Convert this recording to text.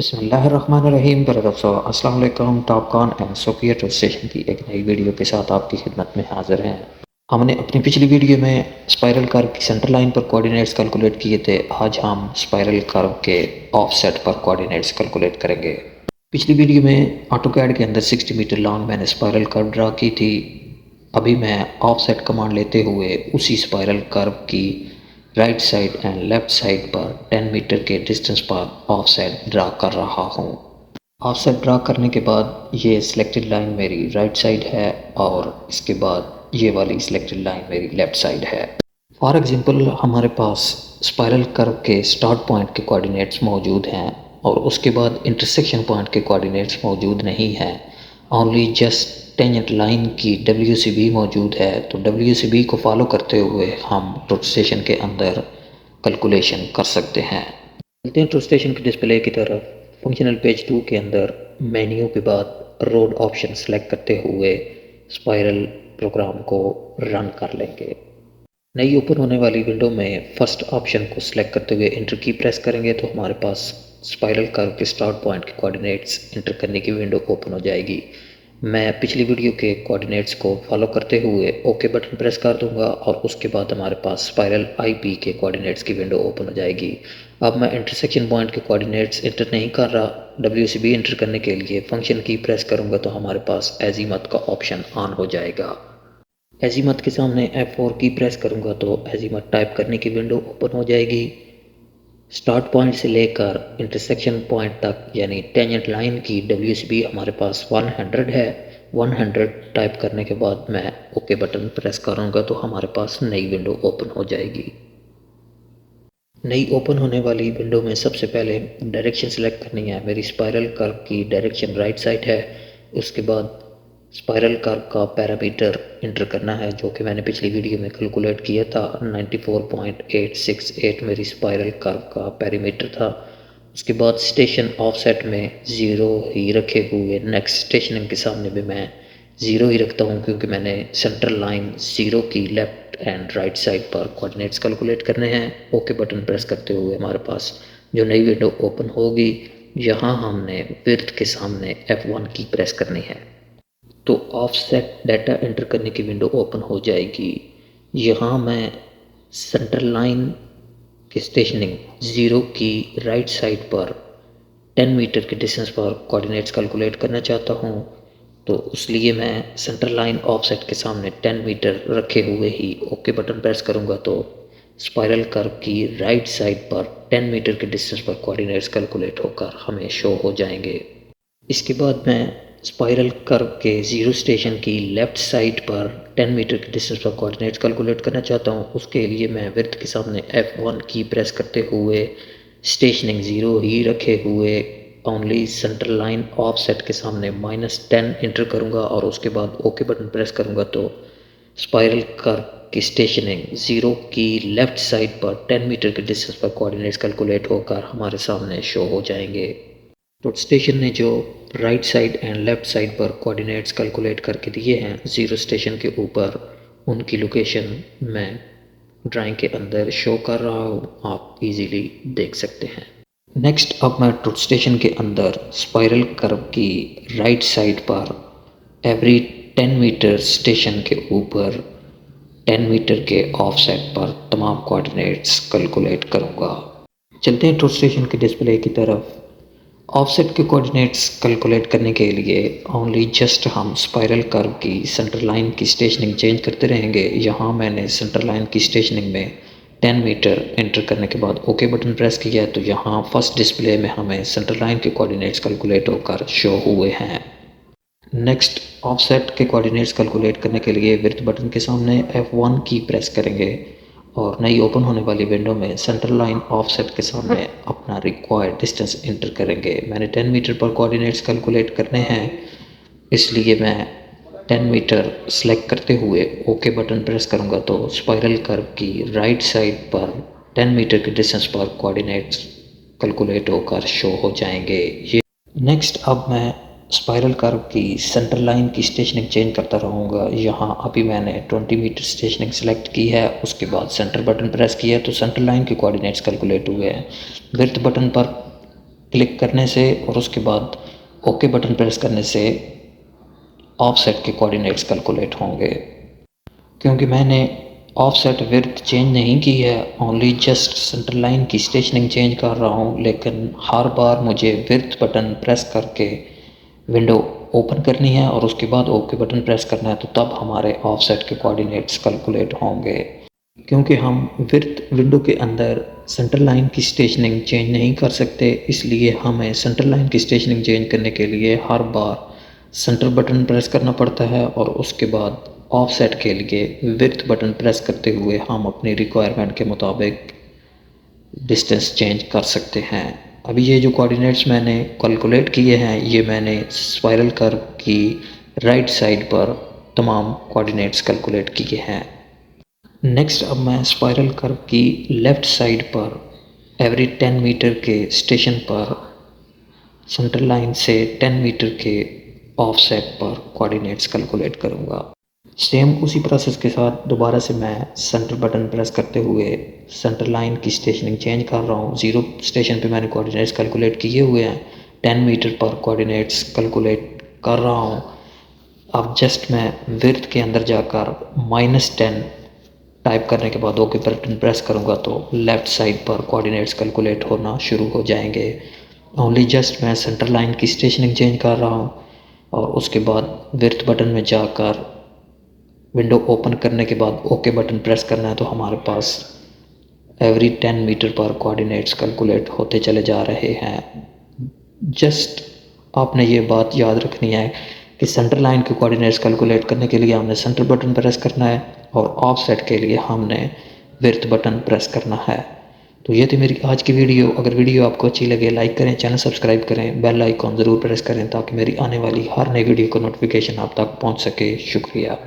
बिस्मिल्लाहिर्रहमानिर्रहीम। अस्सलाम वालेकुम। Topcon and Sokkia total station की एक नई वीडियो के साथ आपकी खिदमत में हाजिर हैं। हमने अपनी पिछली वीडियो में स्पाइरल कर्व की सेंटर लाइन पर कोऑर्डिनेट्स कैलकुलेट किए थे। आज हम स्पाइरल कर्व के ऑफसेट पर कोऑर्डिनेट्स कैलकुलेट करेंगे। पिछली वीडियो में ऑटोकैड के अंदर 60 मीटर लॉन्ग मैंने स्पाइरल कर्व ड्रा की थी। अभी मैं ऑफसेट कमांड लेते हुए उसी स्पाइरल कर्व की right side and left side पर 10 मीटर के डिस्टेंस पर ऑफसेट ड्रा कर रहा हूँ। ऑफसेट ड्रा करने के बाद ये सिलेक्टेड लाइन मेरी राइट साइड है और इसके बाद ये वाली सिलेक्टेड लाइन मेरी लेफ्ट साइड है। फॉर एग्जांपल हमारे पास स्पाइरल कर्व के स्टार्ट पॉइंट के कोऑर्डिनेट्स मौजूद हैं और उसके बाद इंटरसेक्शन पॉइंट के कोऑर्डिनेट्स मौजूद नहीं हैं। ओनली जस्ट टेंजेंट लाइन की WCB मौजूद है। तो WCB को फॉलो करते हुए हम ट्रुथ स्टेशन के अंदर कैलकुलेशन कर सकते हैं। चलते हैं ट्रुथ स्टेशन के डिस्प्ले की तरफ। फंक्शनल पेज 2 के अंदर मेन्यू के बाद रोड ऑप्शन सेलेक्ट करते हुए स्पाइरल प्रोग्राम को रन कर लेंगे। नई ओपन होने वाली विंडो में फर्स्ट ऑप्शन को सिलेक्ट करते हुए इंटर की प्रेस करेंगे तो हमारे पास स्पाइरल कर्व के स्टार्ट पॉइंट के कोऑर्डिनेट्स इंटर करने की विंडो ओपन हो जाएगी। मैं पिछली वीडियो के कोऑर्डिनेट्स को फॉलो करते हुए ओके बटन प्रेस कर दूंगा और उसके बाद हमारे पास स्पाइरल IP के कोऑर्डिनेट्स की विंडो ओपन हो जाएगी। अब मैं इंटरसेक्शन पॉइंट के कोऑर्डिनेट्स इंटर नहीं कर रहा। WCB इंटर करने के लिए फंक्शन की प्रेस करूंगा तो हमारे पास एजीमथ का ऑप्शन ऑन हो जाएगा। एजीमथ के सामने F4 की प्रेस करूंगा तो एजीमथ टाइप करने की विंडो ओपन हो जाएगी। स्टार्ट पॉइंट से लेकर इंटरसेक्शन पॉइंट तक यानी टेंजेंट लाइन की WCB हमारे पास 100 है। 100 टाइप करने के बाद मैं ओके बटन प्रेस करूंगा तो हमारे पास नई विंडो ओपन हो जाएगी। नई ओपन होने वाली विंडो में सबसे पहले डायरेक्शन सेलेक्ट करनी है। मेरी स्पाइरल कर्व की डायरेक्शन राइट साइड है। उसके बाद स्पाइरल कर्व का पैरामीटर इंटर करना है जो कि मैंने पिछली वीडियो में कैलकुलेट किया था। 94.868 मेरी स्पाइरल कर्व का पैरामीटर था। उसके बाद स्टेशन ऑफसेट में 0 ही रखे हुए नेक्स्ट स्टेशनिंग के सामने भी मैं 0 ही रखता हूँ क्योंकि मैंने सेंटर लाइन 0 की लेफ्ट एंड राइट साइड पर कोऑर्डिनेट्स कैलकुलेट करने हैं। ओके बटन प्रेस करते हुए हमारे पास जो नई विंडो ओपन होगी यहाँ हमने विड्थ के सामने F1 की प्रेस करनी है तो ऑफसेट डाटा एंटर करने की विंडो ओपन हो जाएगी। यहाँ मैं सेंटर लाइन की स्टेशनिंग 0 की राइट साइड पर 10 मीटर के डिस्टेंस पर कोऑर्डिनेट्स कैलकुलेट करना चाहता हूँ। तो इसलिए मैं सेंटर लाइन ऑफसेट के सामने 10 मीटर रखे हुए ही ओके बटन प्रेस करूँगा तो स्पाइरल कर्व की राइट साइड पर 10 मीटर के डिस्टेंस पर कोऑर्डिनेट्स कैलकुलेट होकर हमें शो हो जाएंगे। इसके बाद मैं स्पाइरल कर्व के 0 स्टेशन की लेफ़्ट साइड पर 10 मीटर के डिस्टेंस पर कोऑर्डिनेट्स कैलकुलेट करना चाहता हूँ। उसके लिए मैं विड्थ के सामने F1 की प्रेस करते हुए स्टेशनिंग 0 ही रखे हुए ओनली सेंटर लाइन ऑफसेट के सामने -10 इंटर करूँगा और उसके बाद ओके बटन प्रेस करूँगा तो स्पाइरल कर्व की स्टेशनिंग 0 की लेफ़्ट साइड पर 10 मीटर के डिस्टेंस पर कोऑर्डिनेट्स कैलकुलेट होकर हमारे सामने शो हो जाएंगे। तो स्टेशन ने जो right side and left side पर कोऑर्डिनेट्स कैलकुलेट करके दिए हैं 0 स्टेशन के ऊपर, उनकी लोकेशन मैं ड्राइंग के अंदर शो कर रहा हूँ, आप इजीली देख सकते हैं। नेक्स्ट अब मैं ट्रुथ स्टेशन के अंदर स्पाइरल कर्व की राइट साइड पर एवरी 10 मीटर स्टेशन के ऊपर 10 मीटर के ऑफसेट पर तमाम कोऑर्डिनेट्स कैलकुलेट करूँगा। चलते हैं ट्रुथ स्टेशन के डिस्प्ले की तरफ। ऑफसेट के कोऑर्डिनेट्स कैलकुलेट करने के लिए ओनली जस्ट हम स्पाइरल कर्व की सेंटर लाइन की स्टेशनिंग चेंज करते रहेंगे। यहाँ मैंने सेंटर लाइन की स्टेशनिंग में 10 मीटर एंटर करने के बाद ओके बटन प्रेस किया है तो यहाँ फर्स्ट डिस्प्ले में हमें सेंटर लाइन के कोऑर्डिनेट्स कैलकुलेट होकर शो हुए हैं। नेक्स्ट ऑफसेट के कोऑर्डिनेट्स कैलकुलेट करने के लिए विड्थ बटन के सामने F1 की प्रेस करेंगे और नई ओपन होने वाली विंडो में सेंटर लाइन ऑफसेट के सामने अपना रिक्वायर्ड डिस्टेंस इंटर करेंगे। मैंने 10 मीटर पर कोऑर्डिनेट्स कैलकुलेट करने हैं इसलिए मैं 10 मीटर सेलेक्ट करते हुए ओके बटन प्रेस करूंगा तो स्पाइरल कर्व की राइट साइड पर 10 मीटर के डिस्टेंस पर कोऑर्डिनेट्स कैलकुलेट होकर शो हो जाएंगे। ये नेक्स्ट अब मैं स्पाइरल कर्व की सेंटर लाइन की स्टेशनिंग चेंज करता रहूँगा। यहाँ अभी मैंने 20 मीटर स्टेशनिंग सेलेक्ट की है, उसके बाद सेंटर बटन प्रेस किया तो सेंटर लाइन के कोऑर्डिनेट्स कैलकुलेट हुए हैं। विड्थ बटन पर क्लिक करने से और उसके बाद ओके बटन प्रेस करने से ऑफसेट के कोऑर्डिनेट्स कैलकुलेट होंगे। क्योंकि मैंने ऑफसेट विड्थ चेंज नहीं की है, ओनली जस्ट सेंटर लाइन की स्टेशनिंग चेंज कर रहा हूँ, लेकिन हर बार मुझे विड्थ बटन प्रेस करके विंडो ओपन करनी है और उसके बाद ओके बटन प्रेस करना है, तो तब हमारे ऑफसेट के कोऑर्डिनेट्स कैलकुलेट होंगे। क्योंकि हम विड्थ विंडो के अंदर सेंटर लाइन की स्टेशनिंग चेंज नहीं कर सकते, इसलिए हमें सेंटर लाइन की स्टेशनिंग चेंज करने के लिए हर बार सेंटर बटन प्रेस करना पड़ता है और उसके बाद ऑफसेट के लिए विड्थ बटन प्रेस करते हुए हम अपनी रिक्वायरमेंट के मुताबिक डिस्टेंस चेंज कर सकते हैं। अभी ये जो कोऑर्डिनेट्स मैंने कैलकुलेट किए हैं, ये मैंने स्पाइरल कर्व की राइट साइड पर तमाम कोऑर्डिनेट्स कैलकुलेट किए हैं। नेक्स्ट अब मैं स्पाइरल कर्व की लेफ़्ट साइड पर एवरी 10 मीटर के स्टेशन पर सेंटर लाइन से 10 मीटर के ऑफसेट पर कोऑर्डिनेट्स कैलकुलेट करूँगा। सेम उसी प्रोसेस के साथ दोबारा से मैं सेंटर बटन प्रेस करते हुए सेंटर लाइन की स्टेशनिंग चेंज कर रहा हूँ। 0 स्टेशन पे मैंने कोऑर्डिनेट्स कैलकुलेट किए हुए हैं, 10 मीटर पर कोऑर्डिनेट्स कैलकुलेट कर रहा हूँ। अब जस्ट मैं विड्थ के अंदर जाकर -10 टाइप करने के बाद ओके बटन प्रेस करूँगा तो लेफ़्ट साइड पर कोऑर्डिनेट्स कैलकुलेट होना शुरू हो जाएंगे। ओनली जस्ट मैं सेंटर लाइन की स्टेशनिंग चेंज कर रहा हूँ और उसके बाद विड्थ बटन में जाकर विंडो ओपन करने के बाद ओके बटन प्रेस करना है, तो हमारे पास एवरी 10 मीटर पर कोऑर्डिनेट्स कैलकुलेट होते चले जा रहे हैं। जस्ट आपने ये बात याद रखनी है कि सेंटर लाइन के कोऑर्डिनेट्स कैलकुलेट करने के लिए हमने सेंटर बटन प्रेस करना है और ऑफसेट के लिए हमने विड्थ बटन प्रेस करना है। तो ये थी मेरी आज की वीडियो। अगर वीडियो आपको अच्छी लगे लाइक करें, चैनल सब्सक्राइब करें, बेल आइकॉन ज़रूर प्रेस करें ताकि मेरी आने वाली हर नई वीडियो का नोटिफिकेशन आप तक पहुंच सके। शुक्रिया।